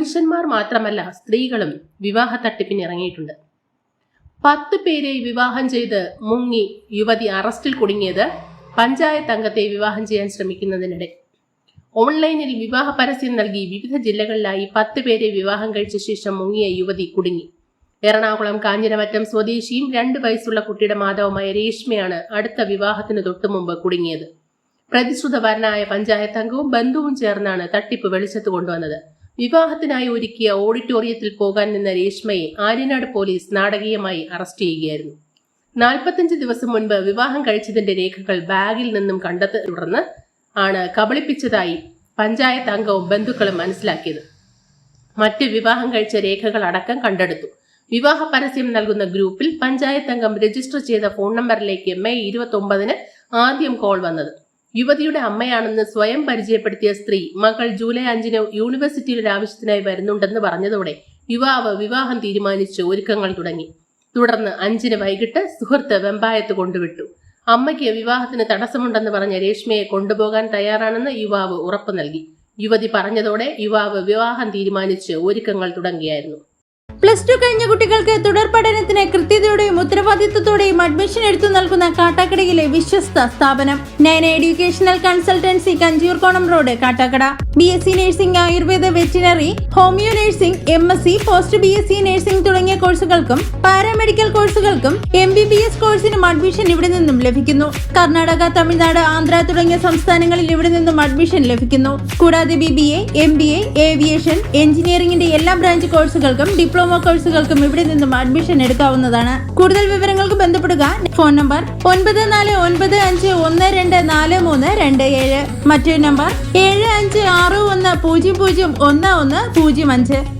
പുരുഷന്മാർ മാത്രമല്ല സ്ത്രീകളും വിവാഹ തട്ടിപ്പിന് ഇറങ്ങിയിട്ടുണ്ട്. 10 പേരെ വിവാഹം ചെയ്ത് മുങ്ങി യുവതി അറസ്റ്റിൽ കുടുങ്ങിയത് പഞ്ചായത്ത് അംഗത്തെ വിവാഹം ചെയ്യാൻ ശ്രമിക്കുന്നതിനിടെ. ഓൺലൈനിൽ വിവാഹ പരസ്യം നൽകി വിവിധ ജില്ലകളിലായി 10 പേരെ വിവാഹം കഴിച്ച ശേഷം മുങ്ങിയ യുവതി കുടുങ്ങി. എറണാകുളം കാഞ്ഞിരമറ്റം സ്വദേശിയും 2 വയസ്സുള്ള കുട്ടിയുടെ മാതാവുമായ രേഷ്മയാണ് അടുത്ത വിവാഹത്തിന് തൊട്ടുമുമ്പ് കുടുങ്ങിയത്. പ്രതിശ്രുതവരനായ പഞ്ചായത്ത് അംഗവും ബന്ധുവും ചേർന്നാണ് തട്ടിപ്പ് വെളിച്ചത്ത് കൊണ്ടുവന്നത്. വിവാഹത്തിനായി ഒരുക്കിയ ഓഡിറ്റോറിയത്തിൽ പോകാൻ നിന്ന രേഷ്മയെ ആര്യനാട് പോലീസ് നാടകീയമായി അറസ്റ്റ് ചെയ്യുകയായിരുന്നു. 45 ദിവസം മുൻപ് വിവാഹം കഴിച്ചതിന്റെ രേഖകൾ ബാഗിൽ നിന്നും കണ്ടെത്തി തുടർന്ന് ആണ് കബളിപ്പിച്ചതായി പഞ്ചായത്ത് അംഗവും ബന്ധുക്കളും മനസ്സിലാക്കിയത്. മറ്റ് വിവാഹം കഴിച്ച രേഖകൾ അടക്കം കണ്ടെടുത്തു. വിവാഹ പരസ്യം നൽകുന്ന ഗ്രൂപ്പിൽ പഞ്ചായത്ത് അംഗം രജിസ്റ്റർ ചെയ്ത ഫോൺ നമ്പറിലേക്ക് മെയ് 29 ആദ്യം കോൾ വന്നത്. യുവതിയുടെ അമ്മയാണെന്ന് സ്വയം പരിചയപ്പെടുത്തിയ സ്ത്രീ മകൾ ജൂലൈ 5 യൂണിവേഴ്സിറ്റിയിൽ ഒരു ആവശ്യത്തിനായി വരുന്നുണ്ടെന്ന് പറഞ്ഞതോടെ യുവാവ് വിവാഹം തീരുമാനിച്ച് ഒരുക്കങ്ങൾ തുടങ്ങി. തുടർന്ന് 5 വൈകിട്ട് സുഹൃത്ത് വെമ്പായത്ത് കൊണ്ടുവിട്ടു. അമ്മയ്ക്ക് വിവാഹത്തിന് തടസ്സമുണ്ടെന്ന് പറഞ്ഞ രേഷ്മയെ കൊണ്ടുപോകാൻ തയ്യാറാണെന്ന് യുവാവ് ഉറപ്പു നൽകി. യുവതി പറഞ്ഞതോടെ യുവാവ് വിവാഹം തീരുമാനിച്ച് ഒരുക്കങ്ങൾ തുടങ്ങിയായിരുന്നു. +2 കഴിഞ്ഞ കുട്ടികൾക്ക് തുടർ പഠനത്തിന് കൃത്യതയോടെയും ഉത്തരവാദിത്വത്തോടെയും അഡ്മിഷൻ എടുത്തു നൽകുന്ന കാട്ടാക്കടയിലെ വിശ്വസ്ത സ്ഥാപനം Nayana educational consultancy, Kanjoorkonam road, Kattakada. BSc nursing, Ayurveda, veterinary, homoeo nursing, MSc, post BSc nursing തുടങ്ങിയ കോഴ്സുകൾക്കും പാരാമെഡിക്കൽ കോഴ്സുകൾക്കും MBBS കോഴ്സിനും അഡ്മിഷൻ ഇവിടെ നിന്നും ലഭിക്കുന്നു. കർണാടക, തമിഴ്നാട്, ആന്ധ്ര തുടങ്ങിയ സംസ്ഥാനങ്ങളിൽ ഇവിടെ നിന്നും അഡ്മിഷൻ ലഭിക്കുന്നു. കൂടാതെ BBA, MBA, ഏവിയേഷൻ, എഞ്ചിനീയറിംഗിന്റെ എല്ലാ ബ്രാഞ്ച് കോഴ്സുകൾക്കും ഡിപ്ലോമ കോഴ്സുകൾക്കും ഇവിടെ നിന്നും അഡ്മിഷൻ എടുക്കാവുന്നതാണ്. കൂടുതൽ വിവരങ്ങൾക്ക് ബന്ധപ്പെടുക. Phone number 9495124327. മറ്റൊരു നമ്പർ 7561001105.